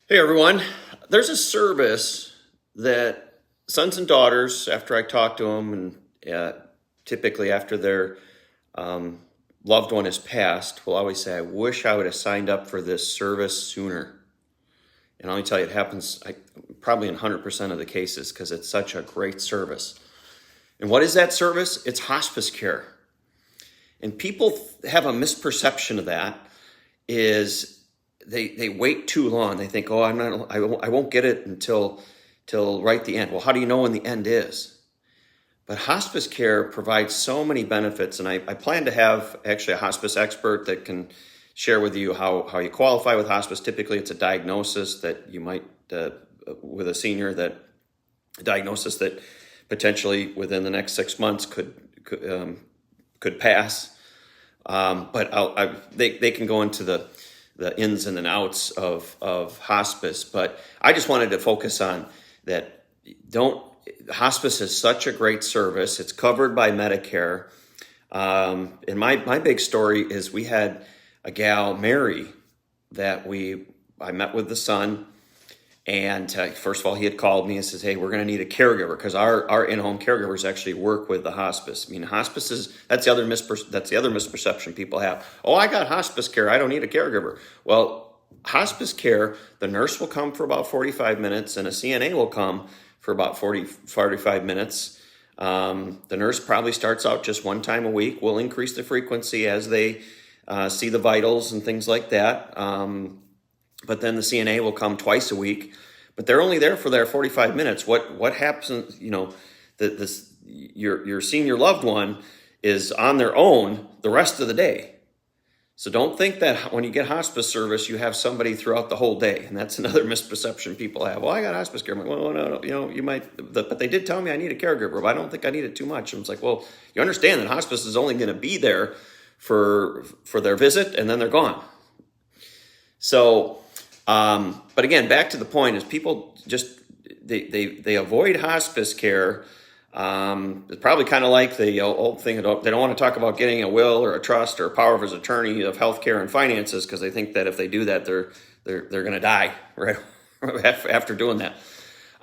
Hey everyone, there's a service that sons and daughters, after I talk to them, and typically after their um, loved one has passed, will always say, "I wish I would have signed up for this service sooner." And let me tell you, it happens probably in 100% of the cases because it's such a great service. And what is that service? It's hospice care. And people have a misperception of that. Is they wait too long. They think, oh, I won't get it until till right the end. Well, how do you know when the end is? But hospice care provides so many benefits, and I plan to have actually a hospice expert that can share with you how you qualify with hospice. Typically, it's a diagnosis that you might with a senior, that a diagnosis that potentially within the next 6 months could pass. But they can go into the ins and the outs of hospice. But I just wanted to focus on that. Don't Hospice is such a great service. It's covered by Medicare. And my big story is we had a gal, Mary, that I met with the son. And first of all, he had called me and says, "Hey, we're going to need a caregiver," because our in-home caregivers actually work with the hospice. I mean, hospice is that's the other misperception people have. Oh, I got hospice care. I don't need a caregiver. Well, hospice care, the nurse will come for about 45 minutes, and a CNA will come for about 45 minutes. The nurse probably starts out just one time a week. We'll increase the frequency as they see the vitals and things like that. But then the CNA will come twice a week, but they're only there for their 45 minutes. What happens, your senior loved one is on their own the rest of the day. So don't think that when you get hospice service, you have somebody throughout the whole day. And that's another misperception people have. Well, I got hospice care. I'm like, well, no, you might, but they did tell me I need a caregiver, but I don't think I need it too much. And it's like, well, you understand that hospice is only going to be there for their visit, and then they're gone. So, but again, back to the point is people just, they avoid hospice care. It's probably kind of like the old thing. They don't want to talk about getting a will or a trust or a power of attorney of healthcare and finances, because they think that if they do that, they're going to die right after doing that.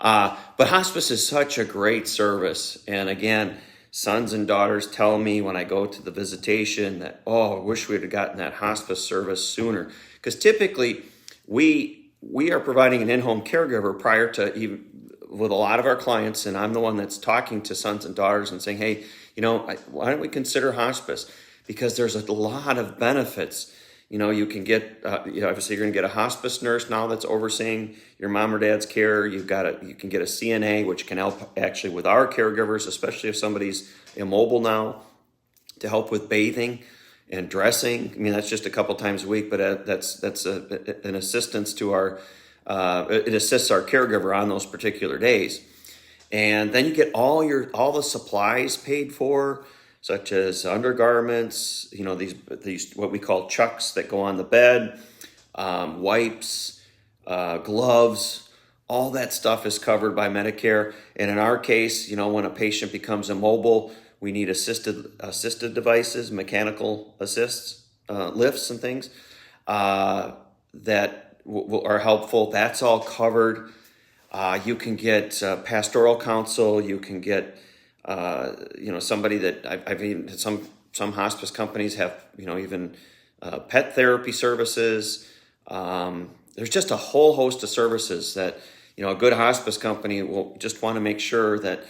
But hospice is such a great service. And again, sons and daughters tell me when I go to the visitation that, oh, I wish we'd have gotten that hospice service sooner. Because typically we are providing an in-home caregiver prior to even with a lot of our clients, and I'm the one that's talking to sons and daughters and saying, hey, why don't we consider hospice? Because there's a lot of benefits. You can get, obviously you're going to get a hospice nurse now that's overseeing your mom or dad's care. You can get a CNA, which can help actually with our caregivers, especially if somebody's immobile now, to help with bathing and dressing. I mean, that's just a couple times a week, but that's an assistance to our, it assists our caregiver on those particular days. And then you get all the supplies paid for, such as undergarments, these what we call chucks that go on the bed, wipes, gloves. All that stuff is covered by Medicare. And in our case, when a patient becomes immobile, we need assisted devices, mechanical assists, lifts and things that are helpful. That's all covered. You can get pastoral counsel. You can get somebody that I've even some hospice companies have even pet therapy services. There's just a whole host of services that a good hospice company will just want to make sure that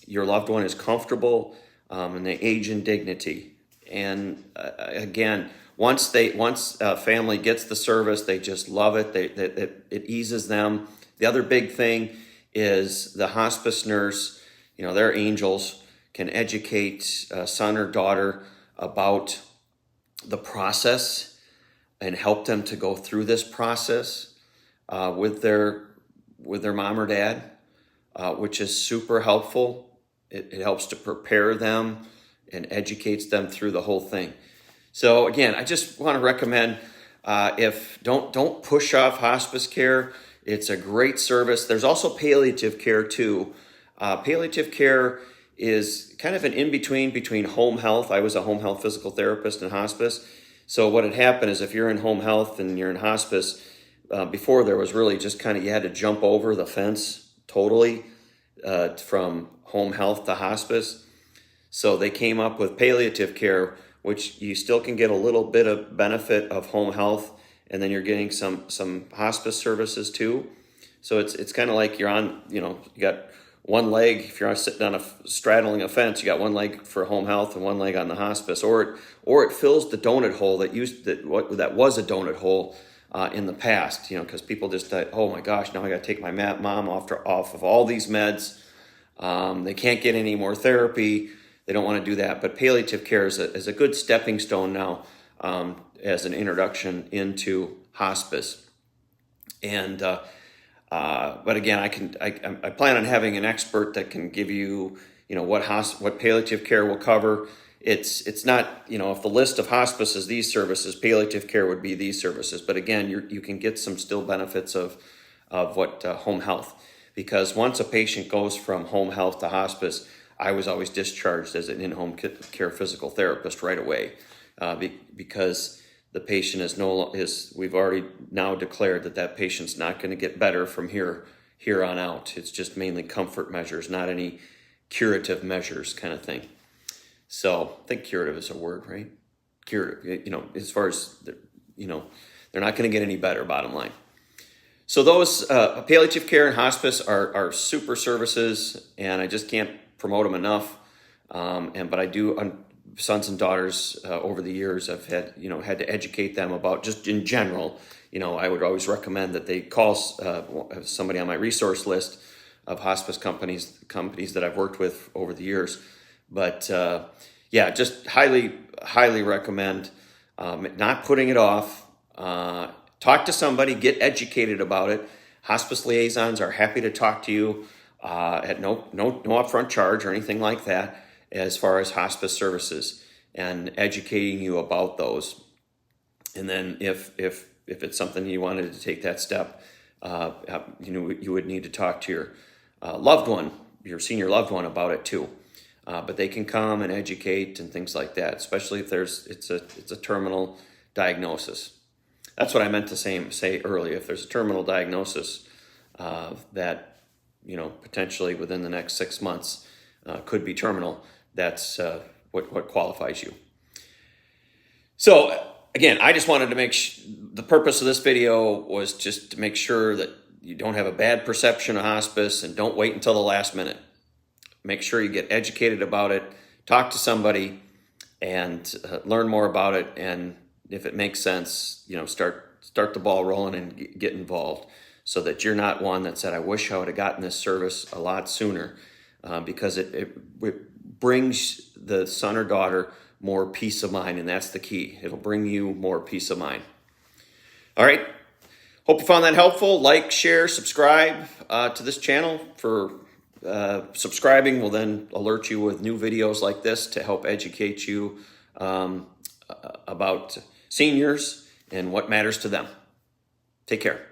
your loved one is comfortable and they age in dignity. And again, once a family gets the service, they just love it. It eases them. The other big thing is the hospice nurse. They're angels, can educate a son or daughter about the process and help them to go through this process with their mom or dad, which is super helpful. It helps to prepare them and educates them through the whole thing. So again, I just want to recommend don't push off hospice care. It's a great service. There's also palliative care too. Palliative care is kind of an in-between home health. I was a home health physical therapist in hospice. So what had happened is if you're in home health and you're in hospice, before there was really just kind of, you had to jump over the fence totally from home health to hospice. So they came up with palliative care, which you still can get a little bit of benefit of home health, and then you're getting some hospice services too. So it's kind of like you're on, you got one leg, if you're sitting on straddling a fence, you got one leg for home health and one leg on the hospice, or it fills the donut hole that was a donut hole in the past, because people just thought, oh my gosh, now I got to take my mom off of all these meds. They can't get any more therapy. They don't want to do that. But palliative care is a good stepping stone now as an introduction into hospice. And but again, I plan on having an expert that can give you, what palliative care will cover. It's not, if the list of hospice is these services, palliative care would be these services. But again, you can get some still benefits of what home health, because once a patient goes from home health to hospice, I was always discharged as an in-home care physical therapist right away, because the patient we've already now declared that patient's not going to get better from here on out. It's just mainly comfort measures, not any curative measures kind of thing. So I think curative is a word, right? Curative, as far as, they're not going to get any better, bottom line. So those palliative care and hospice are super services, and I just can't promote them enough. But I do, sons and daughters over the years, I've had to educate them about, just in general, I would always recommend that they call somebody on my resource list of hospice companies that I've worked with over the years. But just highly recommend not putting it off. Talk to somebody, get educated about it. Hospice liaisons are happy to talk to you at no upfront charge or anything like that, as far as hospice services, and educating you about those. And then if it's something you wanted to take that step, you would need to talk to your loved one, your senior loved one, about it too. But they can come and educate and things like that, especially if it's a terminal diagnosis. That's what I meant to say earlier. If there's a terminal diagnosis that potentially within the next 6 months could be terminal, that's what qualifies you. So again, I just wanted to the purpose of this video was just to make sure that you don't have a bad perception of hospice, and don't wait until the last minute. Make sure you get educated about it, talk to somebody, and learn more about it. And if it makes sense, start the ball rolling and get involved, so that you're not one that said, I wish I would have gotten this service a lot sooner, because it brings the son or daughter more peace of mind, and that's the key. It'll bring you more peace of mind. All right. Hope you found that helpful. Like, share, subscribe to this channel. Subscribing will then alert you with new videos like this to help educate you about seniors and what matters to them. Take care.